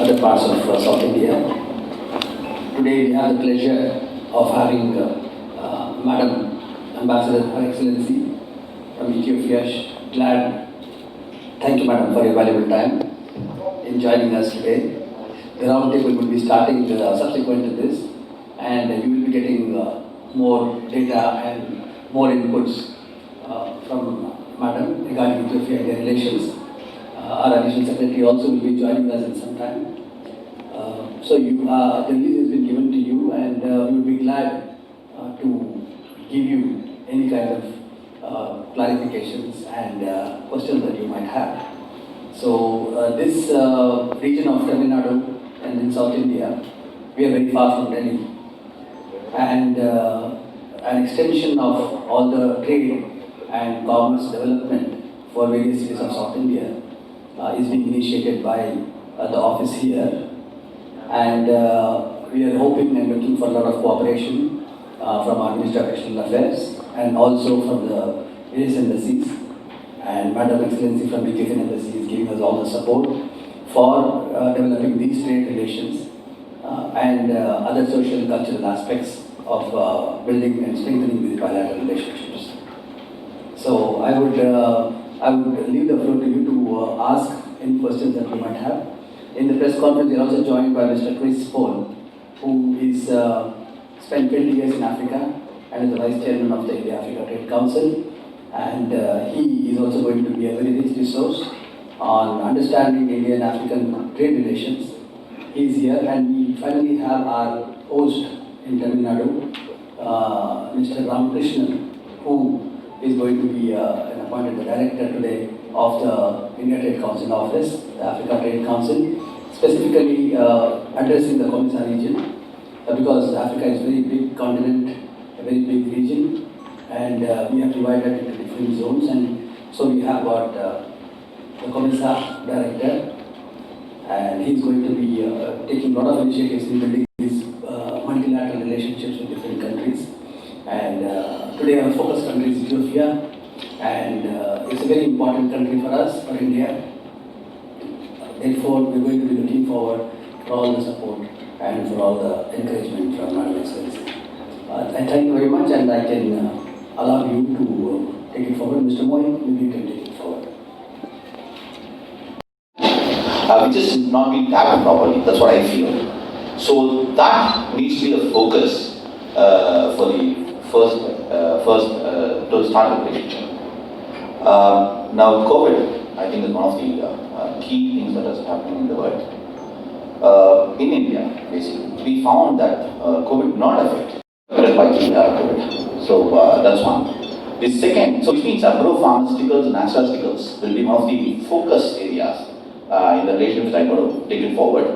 other parts of South India. Today we have the pleasure of having Madam Ambassador of Her Excellency from Ethiopia. Thank you, Madam, for your valuable time in joining us today. The roundtable will be starting subsequent to this, and you will be getting more data and more inputs from Madam regarding Ethiopia relations. Our additional secretary also will be joining us in some time. So the list has been given to you, and we will be glad to give you any kind of clarifications and questions that you might have. So this region of Tamil Nadu and in South India, we are very far from Delhi, and an extension of all the trade and commerce development for various cities of South India is being initiated by the office here, and we are hoping and looking for a lot of cooperation from our Minister of External Affairs and also from the various embassies. And Madam Excellency from the Ethiopian Embassy is giving us all the support for developing these trade relations and other social and cultural aspects of building and strengthening these bilateral relationships. So I would leave the floor to you to ask any questions that you might have. In the press conference, we are also joined by Mr. Chris Paul, who is spent 20 years in Africa and is the Vice Chairman of the India-Africa Trade Council. And he is also going to be a very rich resource on understanding Indian and African trade relations. He is here, and we finally have our host in Tamil Nadu, Mr. Ramakrishnan, who is going to be an appointed director today of the India Trade Council office, the Africa Trade Council, specifically addressing the Comisa region, because Africa is a very big continent, a very big region, and we have divided into different zones, and so we have got the Comisa director, and he's going to be taking a lot of initiatives in building these multilateral relationships with different countries. And today our focus country is Ethiopia, and it's a very important country for us, for India. Therefore, we're going to be looking forward for all the support and for all the encouragement from Madam Excellency. I thank you very much, and I can allow you to take it forward. Mr. Moy, maybe you can take it forward. Which is not being tapped properly, that's what I feel. So that needs to be the focus for the first to start the relationship. Now COVID, I think, is one of the key things that is happening in the world. In India, basically, we found that COVID not affect COVID. So that's one. The second, so which means agro-pharmaceuticals and nutraceuticals will be one of the focus areas in the relationship that I'm going to take it forward.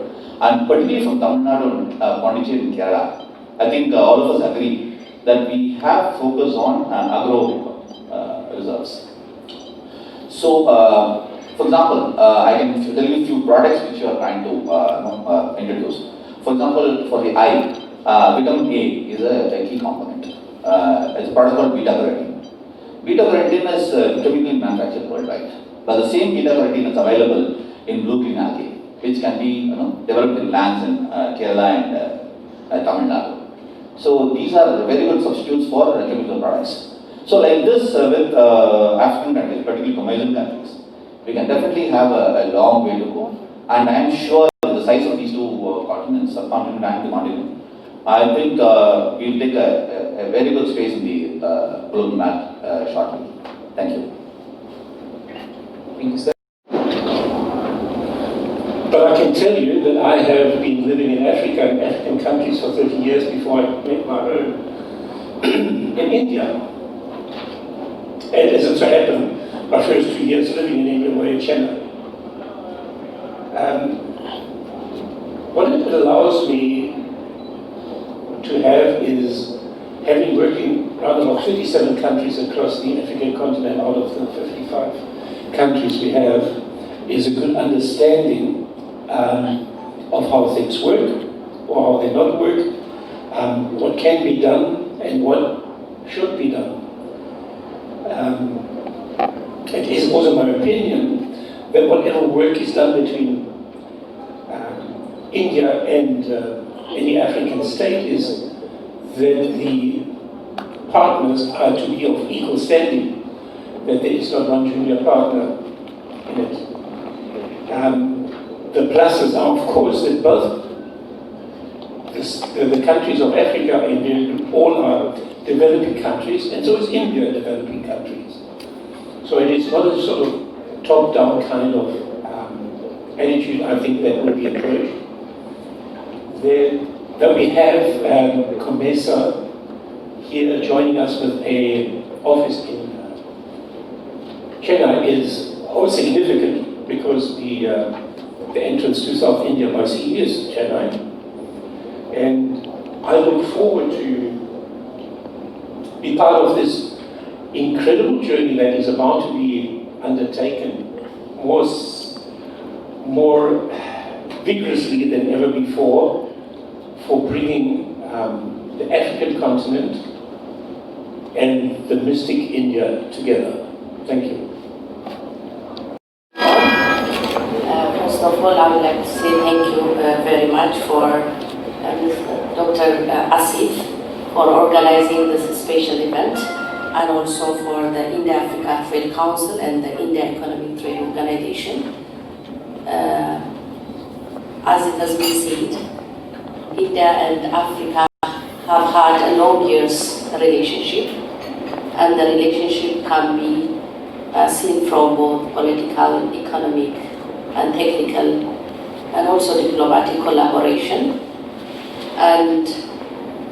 And particularly from Tamil Nadu, Pondicherry and Kerala, I think all of us agree that we have focus on agro reserves. So, for example, I can tell you a few products which you are trying to introduce. For example, for the eye, vitamin A is a key component. It's a product called beta-carotene. Beta-carotene is chemically manufactured worldwide, but the same beta-carotene is available in blue green algae, which can be developed in lands in Kerala and Tamil Nadu. So these are very good substitutes for chemical products. So like this with African countries, particularly Comisian countries, we can definitely have a long way to go. And I am sure with the size of these two continents, subcontinent and the continent, I think we'll take a very good space in the global map shortly. Thank you. Thank you, sir. But I can tell you that I have been living in Africa and African countries for 30 years before I made my own in India. And as it so happened, my first 2 years living in England were in Chennai. What it allows me to have is, having worked in around about 37 countries across the African continent out of the 55 countries we have, is a good understanding of how things work or how they not work, what can be done and what should be done. It is also my opinion that whatever work is done between India and any African state is that the partners are to be of equal standing, that there is not one junior partner in it. The pluses are, of course, that both the countries of Africa and all are developing countries, and so is India developing countries. So it is not a sort of top-down kind of attitude, I think, that will be approached. That we have COMESA here joining us with an office in Chennai is always significant because the entrance to South India by sea is Chennai. And I look forward to be part of this incredible journey that is about to be undertaken more vigorously than ever before for bringing the African continent and the mystic India together. Thank you. First of all, I would like to say thank you very much for Dr. Asif for organizing this special event, and also for the India-Africa Trade Council and the India Economic Trade Organization. As it has been said, India and Africa have had a long years relationship, and the relationship can be seen from both political, economic, and technical, and also diplomatic collaboration. And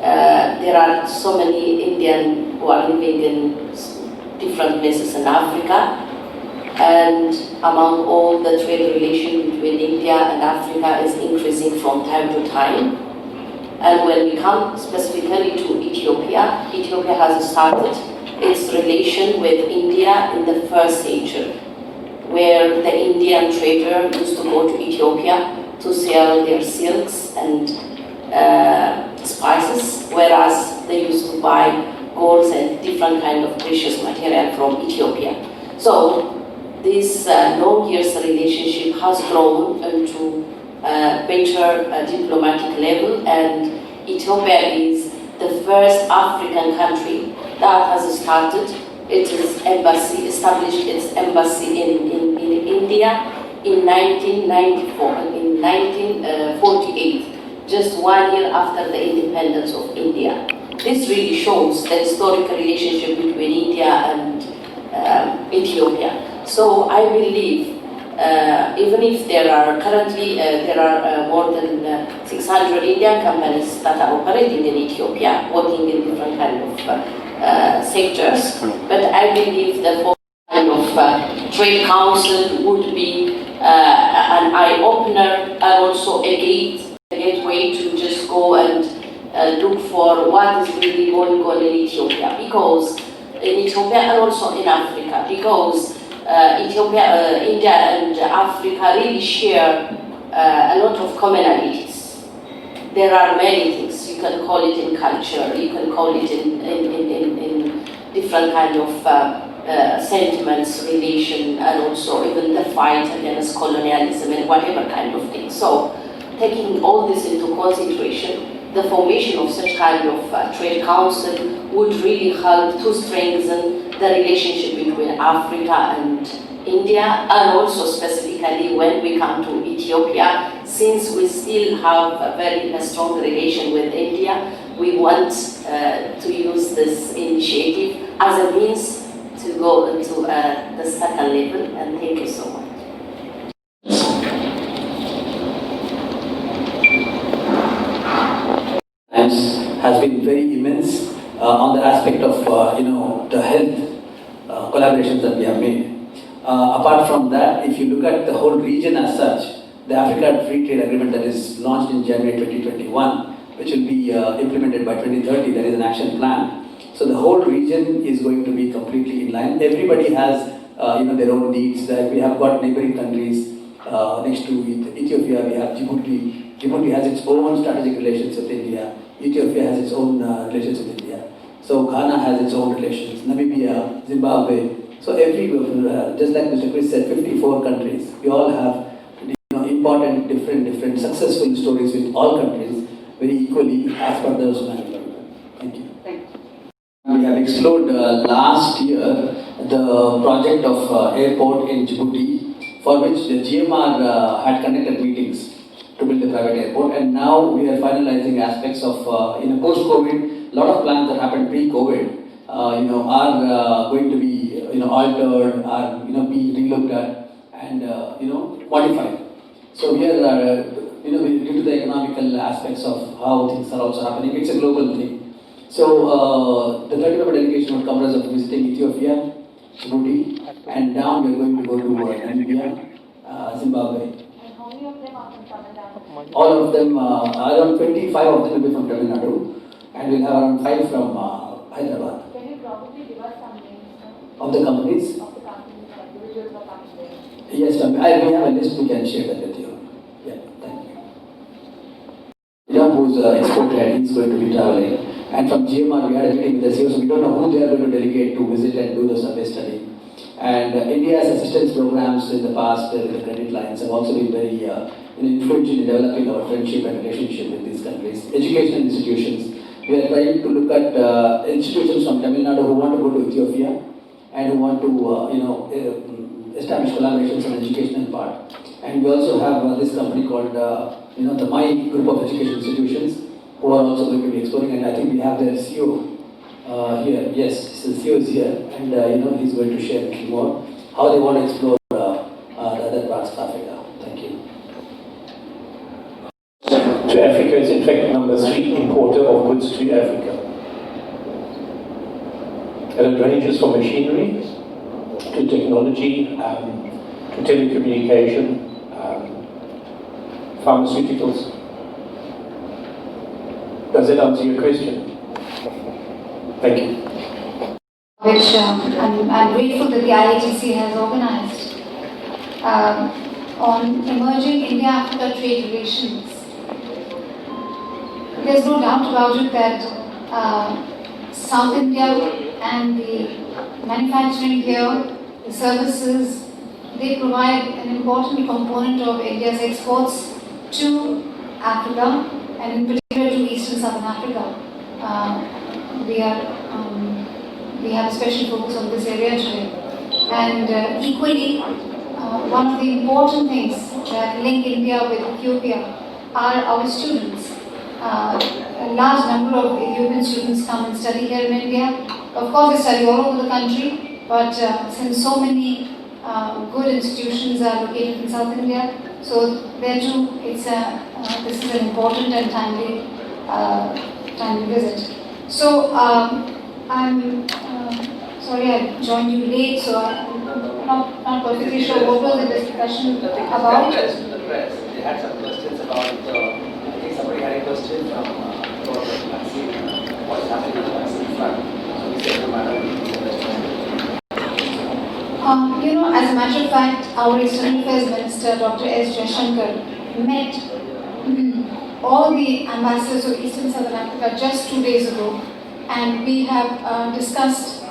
there are so many Indians who are living in different places in Africa, and among all the trade relations between India and Africa is increasing from time to time. And when we come specifically to Ethiopia, Ethiopia has started its relation with India in the 1st century, where the Indian trader used to go to Ethiopia to sell their silks and spices, whereas they used to buy golds and different kind of precious material from Ethiopia. So this long years relationship has grown into better diplomatic level, and Ethiopia is the first African country that has started established its embassy in India in 1994, in 1948, just 1 year after the independence of India. This really shows the historical relationship between India and Ethiopia. So I believe, even if there are currently more than 600 Indian companies that are operating in Ethiopia, working in different kind of sectors, but I believe the kind of trade council would be an eye-opener and also a gateway to just go and look for what is really going on in Ethiopia, because in Ethiopia and also in Africa, because Ethiopia, India and Africa really share a lot of commonalities. There are many things. You can call it in culture, you can call it in different kind of sentiments, relation, and also even the fight against colonialism and whatever kind of thing. So taking all this into consideration, the formation of such kind of trade council would really help to strengthen the relationship between Africa and India, and also specifically when we come to Ethiopia, since we still have a very strong relation with India, we want to use this initiative as a means to go into the second level, and thank you so much. Has been very immense on the aspect of the health collaborations that we have made. Apart from that, if you look at the whole region as such, the Africa Free Trade Agreement that is launched in January 2021, which will be implemented by 2030, there is an action plan. So the whole region is going to be completely in line. Everybody has their own needs. We have got neighboring countries next to Ethiopia. We have Djibouti. Djibouti has its own strategic relations with India. Ethiopia has its own relations with India. So Ghana has its own relations. Namibia, Zimbabwe. So just like Mr. Chris said, 54 countries. We all have important, different successful stories with all countries very equally as per those management. Thank you. We have explored last year the project of airport in Djibouti, for which the GMR had conducted meetings to build a private airport, and now we are finalizing aspects of post-COVID. A lot of plans that happened pre-COVID, are going to be altered, are be relooked at, and modified. So we are due to the economical aspects of how things are also happening. It's a global thing. So the 30-member delegation would comprise of visiting Ethiopia, Djibouti, and down we are going to go to Namibia, Zimbabwe. And how many of them are from Tamil Nadu? All of them, around 25 of them will be from Tamil Nadu, and we'll have around 5 from Hyderabad. Can you probably give us some names Of the companies? of the companies, individuals are coming there? Yes, ma'am. We have a list, we can share that with you. Yeah, thank you. Who's export head, he's going to be traveling. And from GMR, we had a meeting with the CEO, so we don't know who they are going to delegate to visit and do the survey study. And India's assistance programs in the past with the credit lines have also been very influential in developing our friendship and relationship with these countries. Educational institutions. We are trying to look at institutions from Tamil Nadu who want to go to Ethiopia and who want to establish collaborations on educational part. And we also have this company called the My Group of Education Institutions who are also going to be exploring, and I think we have their CEO here. Yes, the CEO is here, and he's going to share a little more how they want to explore the other parts of Africa. Thank you. To Africa is in fact number 3 importer of goods to Africa. And it ranges from machinery to technology, to telecommunication, pharmaceuticals. Does that answer your question? Thank you. Which I'm grateful that the IATC has organized on emerging India-Africa trade relations. There's no doubt about it that South India and the manufacturing here, the services, they provide an important component of India's exports to Africa, and in particular to East and Southern Africa. We have a special focus on this area today. And equally, one of the important things that link India with Ethiopia are our students. A large number of Ethiopian students come and study here in India. Of course, they study all over the country, but since so many good institutions are located in South India, so there too, this is an important and timely visit. So I'm sorry I joined you late, so I'm not perfectly sure what was the discussion about. They had some questions about, I think somebody had a question from what's happening on the vaccine front. So we said, no matter. As a matter of fact, our External Affairs Minister, Dr. S. Jaishankar, met all the ambassadors of East and Southern Africa just 2 days ago, and we have discussed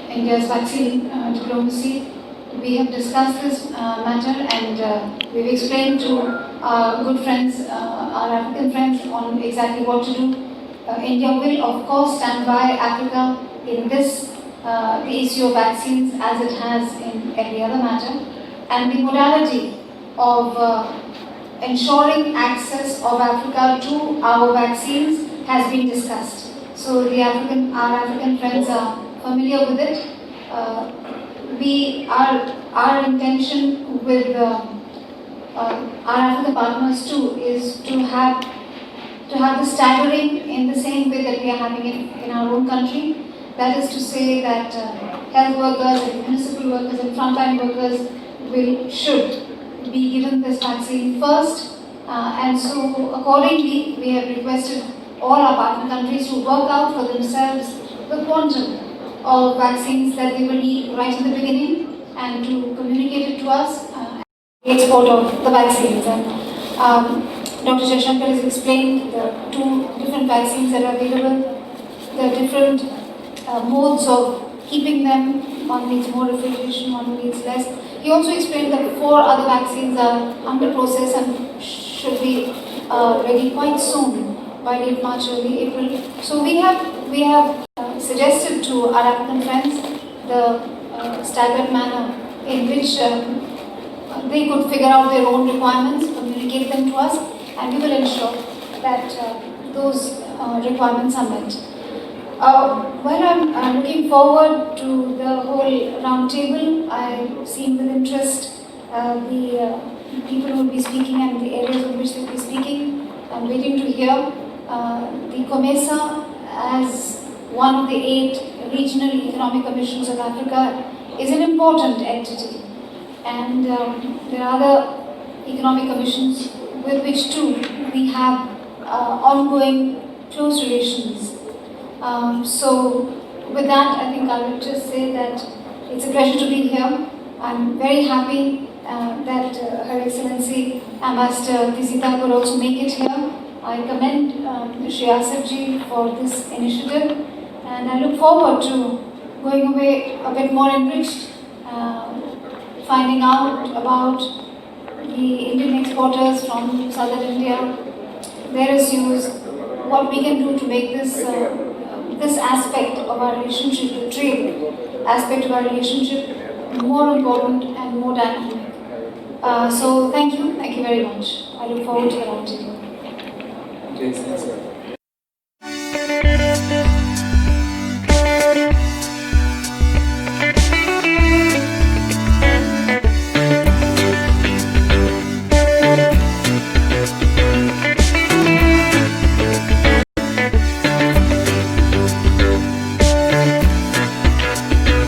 India's vaccine diplomacy. We have discussed this matter, and we've explained to our good friends, our African friends, on exactly what to do. India will, of course, stand by Africa in this the issue of vaccines as it has in every other matter, and the modality of ensuring access of Africa to our vaccines has been discussed. So our African friends are familiar with it. Our intention with our African partners too is to have the staggering in the same way that we are having it in our own country. That is to say that health workers and municipal workers and frontline workers should be given this vaccine first. And so accordingly, we have requested all our partner countries to work out for themselves the quantum of vaccines that they will need right in the beginning and to communicate it to us, the export of the vaccines. And Dr. Jaishankar has explained the 2 different vaccines that are available, the different modes of keeping them. One needs more refrigeration, one needs less. He also explained that 4 other vaccines are under process and should be ready quite soon, by late March, early April. So we have suggested to our African friends the staggered manner in which they could figure out their own requirements, communicate them to us, and we will ensure that those requirements are met. While I'm looking forward to the whole round table, I've seen with interest the people who will be speaking and the areas in which they will be speaking. I'm waiting to hear the COMESA as one of the 8 regional economic commissions of Africa is an important entity. And there are other economic commissions with which too we have ongoing close relations. So with that, I think I will just say that it's a pleasure to be here. I'm very happy that Her Excellency Ambassador Tizita could also make it here. I commend Shri Asif ji for this initiative, and I look forward to going away a bit more enriched, finding out about the Indian exporters from southern India, their issues, what we can do to make this aspect of our relationship, the trade aspect of our relationship, more important and more dynamic. So thank you very much. I look forward to the roundtable. Great,